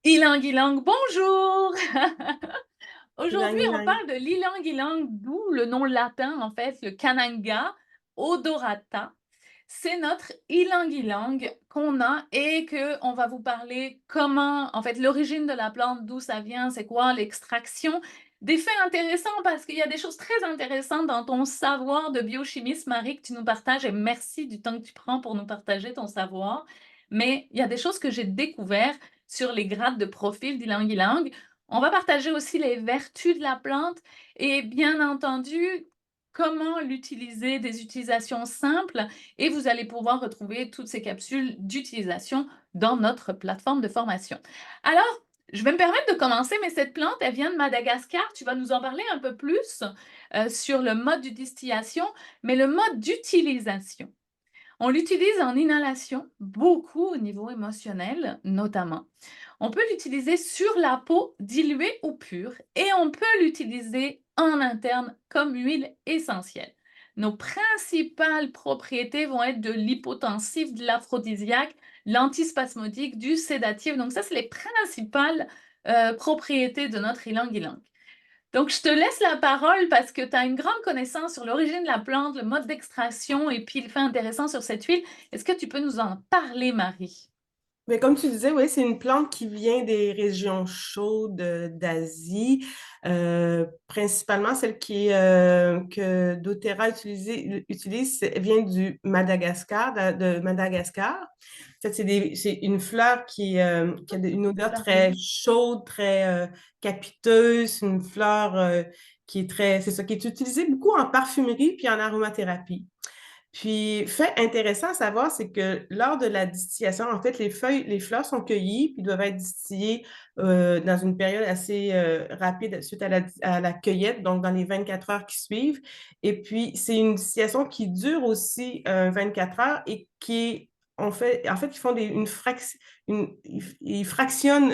Ylang Ylang, bonjour! Ylang Aujourd'hui, on ylang. parle de l'Ylang Ylang, d'où le nom latin, en fait, le Cananga odorata. C'est notre Ylang Ylang qu'on a et que on va vous parler comment, en fait, l'origine de la plante, d'où ça vient, c'est quoi l'extraction. Des faits intéressants parce qu'il y a des choses très intéressantes dans ton savoir de biochimiste, Marie, que tu nous partages et merci du temps que tu prends pour nous partager ton savoir. Mais il y a des choses que j'ai découvertes sur les grades de profil d'Ylang Ylang. On va partager aussi les vertus de la plante et bien entendu, comment l'utiliser, des utilisations simples et vous allez pouvoir retrouver toutes ces capsules d'utilisation dans notre plateforme de formation. Alors, je vais me permettre de commencer, mais cette plante, elle vient de Madagascar. Tu vas nous en parler un peu plus sur le mode de distillation, mais le mode d'utilisation. On l'utilise en inhalation, beaucoup au niveau émotionnel notamment. On peut l'utiliser sur la peau diluée ou pure et on peut l'utiliser en interne comme huile essentielle. Nos principales propriétés vont être de l'hypotensif, de l'aphrodisiaque, l'antispasmodique, du sédatif. Donc ça, c'est les principales propriétés de notre ylang-ylang. Donc, je te laisse la parole parce que tu as une grande connaissance sur l'origine de la plante, le mode d'extraction et puis le fait intéressant sur cette huile. Est-ce que tu peux nous en parler, Marie? Mais comme tu disais, oui, c'est une plante qui vient des régions chaudes d'Asie, principalement celle que doTERRA utilise vient du Madagascar, de Madagascar. En fait, c'est une fleur qui a une odeur très chaude, très capiteuse, une fleur qui est c'est ça, qui est utilisée beaucoup en parfumerie puis en aromathérapie. Puis, fait intéressant à savoir, c'est que lors de la distillation, en fait, les fleurs sont cueillies puis doivent être distillées dans une période assez rapide suite à la cueillette, donc dans les 24 heures qui suivent. Et puis, c'est une distillation qui dure aussi 24 heures et qui est, en fait, ils font ils fractionnent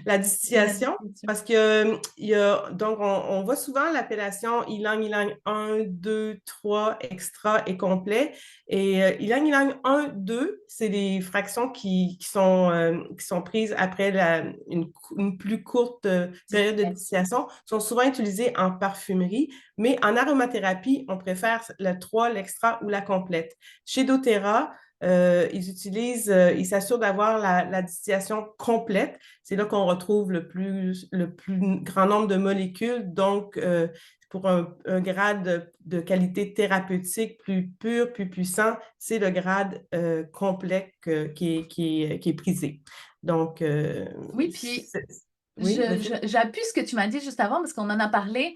la La distillation distillation. parce que donc on voit souvent l'appellation ylang ylang 1, 2, 3 extra et complet. Et ylang ylang 1, 2, c'est des fractions qui sont prises après une plus courte période de distillation, sont souvent utilisées en parfumerie, mais en aromathérapie, on préfère le 3, l'extra ou la complète. Chez doTERRA, ils s'assurent d'avoir la distillation complète. C'est là qu'on retrouve le plus grand nombre de molécules. Donc, pour un grade de qualité thérapeutique plus pur, plus puissant, c'est le grade complet qui est prisé. Donc, Oui, puis oui, vas-y. j'appuie ce que tu m'as dit juste avant parce qu'on en a parlé.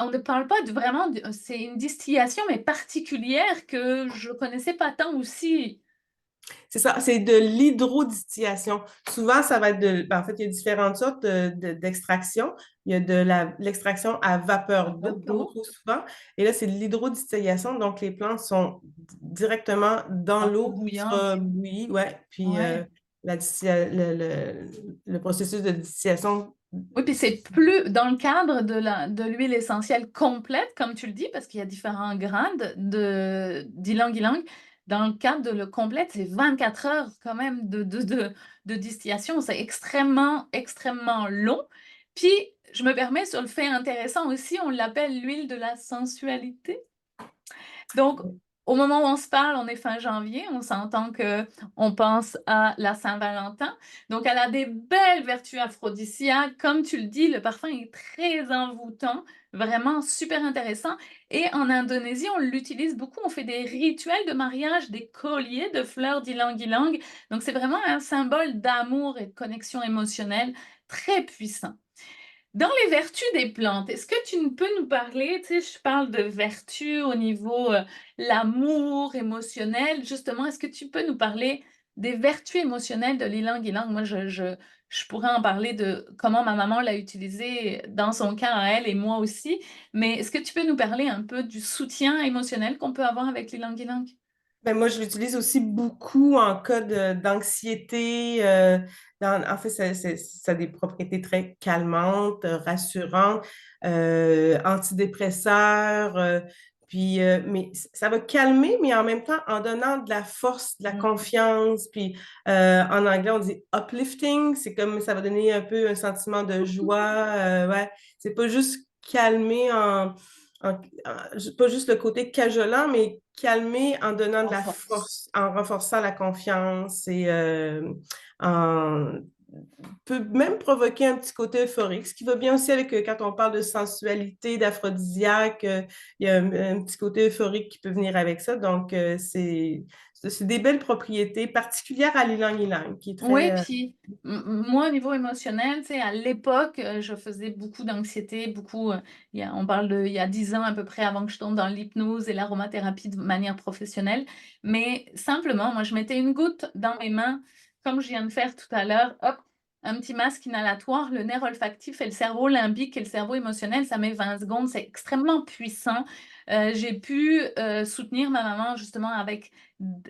On ne parle pas vraiment, c'est une distillation, mais particulière que je ne connaissais pas tant aussi. C'est ça, c'est de l'hydrodistillation. Souvent, ça va être en fait, il y a différentes sortes d'extraction. Il y a l'extraction à vapeur d'eau qu'on D'eau, retrouve souvent. Et là, c'est de l'hydrodistillation. Donc, les plantes sont directement dans dans l'eau l'eau qui bouillante. sera bouillie. Ouais. Puis, Ouais. le processus de distillation. Oui, puis c'est plus dans le cadre de l'huile essentielle complète, comme tu le dis, parce qu'il y a différents grades d'ylang-ylang. Dans le cadre de le complète, c'est 24 heures quand même de distillation. C'est extrêmement, extrêmement long. Puis, je me permets sur le fait intéressant aussi, on l'appelle l'huile de la sensualité. Donc, au moment où on se parle, on est fin janvier, on s'entend que on pense à la Saint-Valentin. Donc, elle a des belles vertus aphrodisiaques. Comme tu le dis, le parfum est très envoûtant, vraiment super intéressant. Et en Indonésie, on l'utilise beaucoup. On fait des rituels de mariage, des colliers de fleurs d'ylang-ylang. Donc, c'est vraiment un symbole d'amour et de connexion émotionnelle très puissant. Dans les vertus des plantes, est-ce que tu peux nous parler, tu sais, je parle de vertus au niveau l'amour émotionnel, justement, est-ce que tu peux nous parler des vertus émotionnelles de l'ilang-ilang? Moi, je pourrais en parler de comment ma maman l'a utilisé dans son cas à elle et moi aussi, mais est-ce que tu peux nous parler un peu du soutien émotionnel qu'on peut avoir avec l'ilang-ilang? Ben, moi, je l'utilise aussi beaucoup en cas d'anxiété. En fait, ça a des propriétés très calmantes, rassurantes, antidépresseurs. Puis, mais ça va calmer, mais en même temps, en donnant de la force, de la Mm. confiance. Puis, en anglais, on dit uplifting. C'est comme ça va donner un peu un sentiment de joie. Ouais. C'est pas juste calmer pas juste le côté cajolant, mais calmer en donnant de En la force. force, en renforçant la confiance et en peut même provoquer un petit côté euphorique, ce qui va bien aussi avec quand on parle de sensualité, d'aphrodisiaque, il y a un petit côté euphorique qui peut venir avec ça. Donc, c'est des belles propriétés particulières à l'ylang-ylang, qui est Oui, très... puis moi, au niveau émotionnel, tu sais, à l'époque, je faisais beaucoup d'anxiété, beaucoup, on parle de il y a 10 ans à peu près avant que je tombe dans l'hypnose et l'aromathérapie de manière professionnelle. Mais simplement, moi, je mettais une goutte dans mes mains, comme je viens de faire tout à l'heure, hop, un petit masque inhalatoire, le nerf olfactif et le cerveau limbique et le cerveau émotionnel, ça met 20 secondes, c'est extrêmement puissant. J'ai pu soutenir ma maman justement avec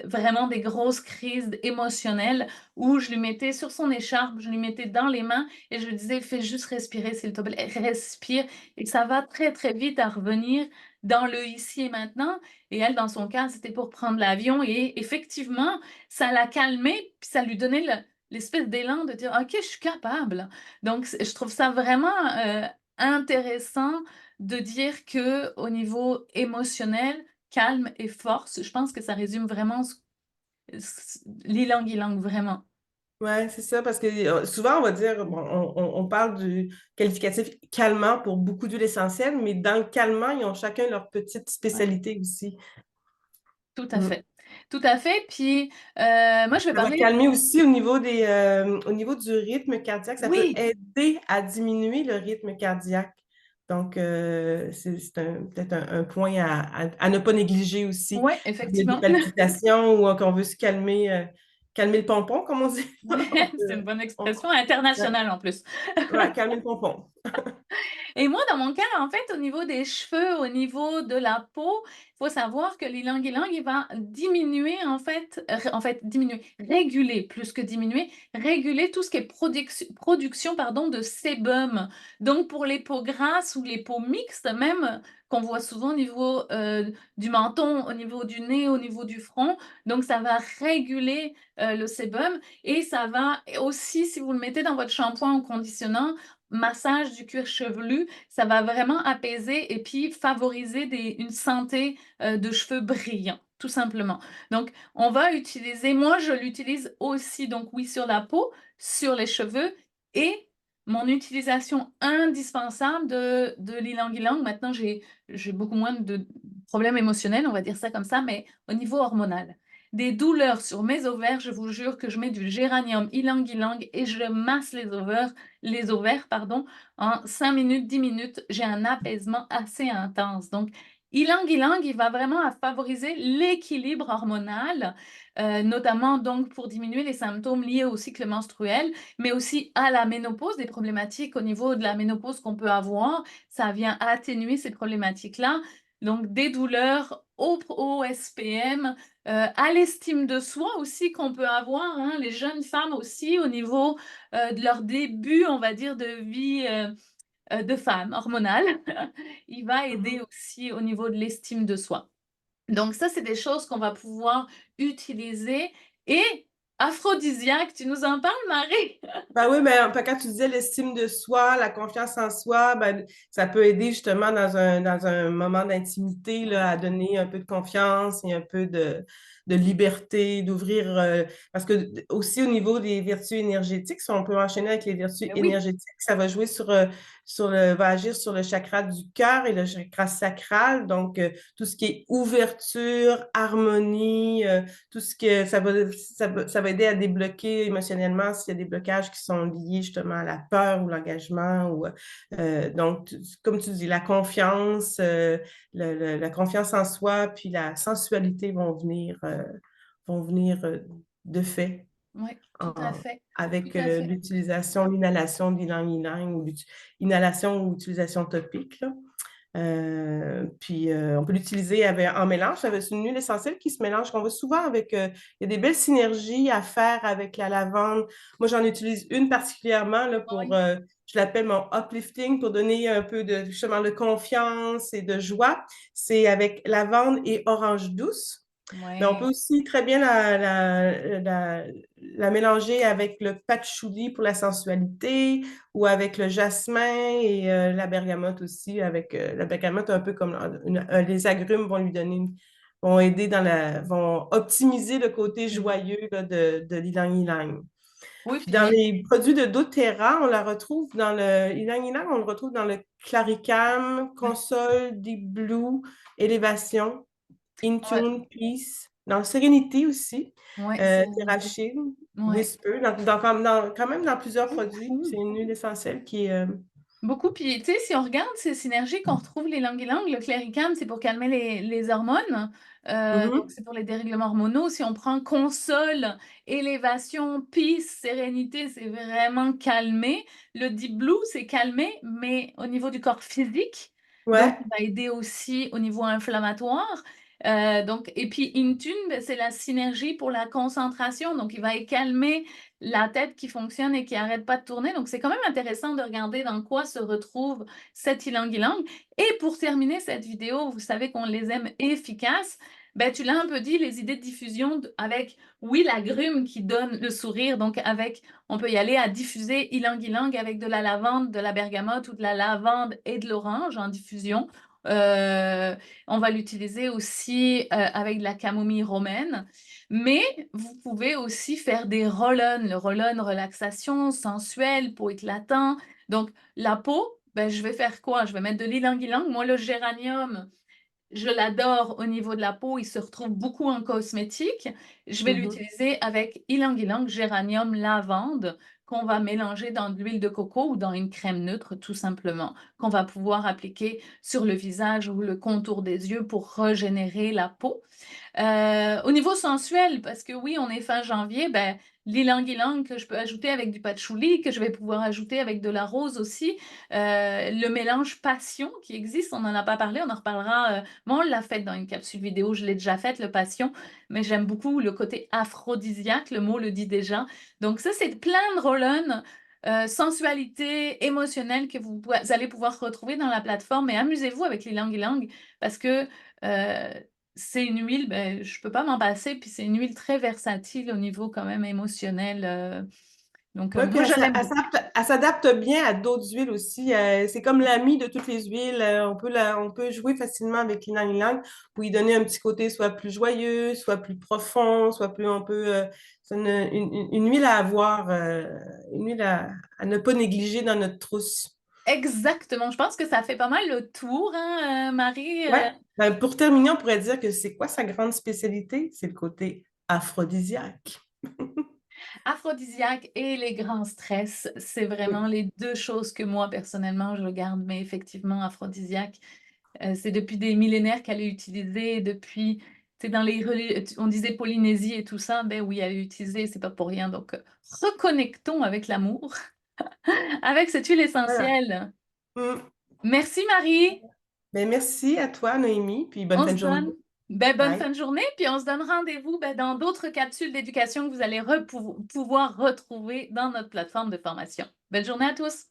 vraiment des grosses crises émotionnelles où je lui mettais sur son écharpe, je lui mettais dans les mains et je lui disais: «Fais juste respirer s'il te plaît, respire» et ça va très, très vite à revenir dans le ici et maintenant et elle, dans son cas, c'était pour prendre l'avion et effectivement, ça l'a calmée, puis ça lui donnait l'espèce d'élan de dire: «OK, je suis capable». Donc je trouve ça vraiment, intéressant de dire que au niveau émotionnel, calme et force, je pense que ça résume vraiment l'ilang-ilang, vraiment. Ouais, c'est ça, parce que souvent, on va dire, bon, on parle du qualificatif calmant pour beaucoup d'huiles essentielles, mais dans le calmant, ils ont chacun leur petite Ouais, spécialité aussi. tout à Mm. fait. Tout à fait. Puis, moi, je vais Ça va parler. calmer aussi au niveau du rythme cardiaque. Ça peut Oui, aider à diminuer le rythme cardiaque. Donc, c'est peut-être un point à ne pas négliger aussi. ouais, Il y a des effectivement. palpitations ou qu'on veut se calmer, calmer le pompon, comme on dit. On C'est une peut- bonne on- expression ouais, internationale en plus. ouais, calmer le pompon. Et moi, dans mon cas, en fait, au niveau des cheveux, au niveau de la peau, il faut savoir que l'ilang-ilang, il va diminuer, diminuer, réguler, plus que diminuer, réguler tout ce qui est production, pardon, de sébum. Donc, pour les peaux grasses ou les peaux mixtes, même, qu'on voit souvent au niveau du menton, au niveau du nez, au niveau du front. Donc, ça va réguler le sébum et ça va aussi, si vous le mettez dans votre shampoing ou conditionnant, massage du cuir chevelu, ça va vraiment apaiser et puis favoriser une santé de cheveux brillants, tout simplement. Donc, on va utiliser, moi je l'utilise aussi, donc oui, sur la peau, sur les cheveux et mon utilisation indispensable de l'ilang-ilang, maintenant j'ai beaucoup moins de problèmes émotionnels, on va dire ça comme ça, mais au niveau hormonal. Des douleurs sur mes ovaires, je vous jure que je mets du géranium ylang-ylang et je masse les ovaires, pardon, en 5 minutes, 10 minutes, j'ai un apaisement assez intense. Donc, ylang ylang, il va vraiment à favoriser l'équilibre hormonal, notamment donc pour diminuer les symptômes liés au cycle menstruel, mais aussi à la ménopause, des problématiques au niveau de la ménopause qu'on peut avoir. Ça vient atténuer ces problématiques-là. Donc, des douleurs au SPM, à l'estime de soi aussi qu'on peut avoir, hein, les jeunes femmes aussi au niveau de leur début, on va dire, de vie de femme hormonale. Il va aider Mhm. aussi au niveau de l'estime de soi. Donc ça, c'est des choses qu'on va pouvoir utiliser. Et aphrodisiaque, tu nous en parles, Marie? Ben oui, mais quand tu disais l'estime de soi, la confiance en soi, ben, ça peut aider justement dans un moment d'intimité là, à donner un peu de confiance et un peu de liberté, d'ouvrir. Parce que aussi au niveau des vertus énergétiques, si on peut enchaîner avec les vertus Ben oui, énergétiques, ça va jouer va agir sur le chakra du cœur et le chakra sacral. Donc, tout ce qui est ouverture, harmonie, tout ce que ça va aider à débloquer émotionnellement s'il y a des blocages qui sont liés justement à la peur ou l'engagement. Donc, comme tu dis, la confiance, la confiance en soi, puis la sensualité vont venir de fait oui, tout à en- fait, tout avec à fait. l'utilisation, l'inhalation d'inhalant ou inhalation ou utilisation topique. Là. Puis, on peut l'utiliser en mélange. C'est une huile essentielle qui se mélange, qu'on voit souvent avec... il y a des belles synergies à faire avec la lavande. Moi, j'en utilise une particulièrement là, pour Oui. je l'appelle mon uplifting pour donner un peu de, justement, de confiance et de joie. C'est avec lavande et orange douce. Mais on peut Ouais. aussi très bien la mélanger avec le patchouli pour la sensualité ou avec le jasmin et la bergamote aussi. Avec la bergamote, un peu comme les agrumes vont lui donner, vont aider vont optimiser le côté Mhm. joyeux là, de l'ilang-ilang. Oui, Puis dans puis les produits de doTERRA, on la retrouve dans le ilang-ilang, on le retrouve dans le Claricam, Console, Deep Blue, Élévation, ouais, Intune, Peace, dans Serenity aussi, ouais, sérénité. Terrachil, Ouais. Whisper, quand même dans plusieurs produits. C'est Beaucoup. une huile essentielle qui est... Beaucoup, puis tu sais, si on regarde ces synergies qu'on retrouve les langues et langues, le cléricam, c'est pour calmer les hormones, donc Mhm. c'est pour les dérèglements hormonaux. Si on prend console, élévation, peace, sérénité, c'est vraiment calmer. Le deep blue, c'est calmer, mais au niveau du corps physique, donc Ouais. il va aider aussi au niveau inflammatoire. Donc, et puis Intune, ben, c'est la synergie pour la concentration, donc il va calmer la tête qui fonctionne et qui arrête pas de tourner. Donc, c'est quand même intéressant de regarder dans quoi se retrouve cet ylang-ylang. Et pour terminer cette vidéo, vous savez qu'on les aime efficaces. Ben, tu l'as un peu dit, les idées de diffusion avec, oui, l'agrume qui donne le sourire. Donc, avec, on peut y aller à diffuser ylang-ylang avec de la lavande, de la bergamote ou de la lavande et de l'orange en diffusion. Euh, on va l'utiliser aussi avec de la camomille romaine. Mais vous pouvez aussi faire des roll-on. Le roll-on, relaxation, sensuelle, peau éclatant. Donc, la peau, ben, je vais faire quoi? Je vais mettre de l'ylang-ylang. Moi, le géranium, je l'adore au niveau de la peau. Il se retrouve beaucoup en cosmétique. Je vais Mhm. l'utiliser avec ylang-ylang, géranium, lavande, qu'on va mélanger dans de l'huile de coco ou dans une crème neutre, tout simplement, qu'on va pouvoir appliquer sur le visage ou le contour des yeux pour régénérer la peau. Au niveau sensuel, parce que oui, on est fin janvier, ben, l'ilang-ilang que je peux ajouter avec du patchouli, que je vais pouvoir ajouter avec de la rose aussi. Le mélange passion qui existe, on n'en a pas parlé, on en reparlera. Bon, on l'a fait dans une capsule vidéo, je l'ai déjà faite, le passion, mais j'aime beaucoup le côté aphrodisiaque, le mot le dit déjà. Donc ça, c'est plein de roll-on, sensualité émotionnelle que vous allez pouvoir retrouver dans la plateforme. Et amusez-vous avec l'ilang-ilang parce que c'est une huile, ben, je peux pas m'en passer, puis c'est une huile très versatile au niveau quand même émotionnel. Donc, Oui, puis moi, je l'aime beaucoup. elle s'adapte bien à d'autres huiles aussi. C'est comme l'ami de toutes les huiles. On peut jouer facilement avec l'inang-ilang pour y donner un petit côté soit plus joyeux, soit plus profond, soit plus, c'est une huile à avoir, une huile à ne pas négliger dans notre trousse. Exactement. Je pense que ça fait pas mal le tour, hein, Marie. Ouais. Ben, pour terminer, on pourrait dire que c'est quoi sa grande spécialité? C'est le côté aphrodisiaque. Aphrodisiaque et les grands stress, c'est vraiment les deux choses que moi, personnellement, je garde. Mais effectivement, aphrodisiaque, c'est depuis des millénaires qu'elle est utilisée. Depuis, c'est dans on disait Polynésie et tout ça. Ben oui, elle est utilisée, c'est pas pour rien. Donc, reconnectons avec l'amour, avec cette huile Voilà. essentielle. Mm. Merci Marie. Ben, merci à toi, Noémie, puis bonne On fin se de journée. donne ben, bonne Bye. fin de journée, puis on se donne rendez-vous ben, dans d'autres capsules d'éducation que vous allez pouvoir retrouver dans notre plateforme de formation. Belle journée à tous.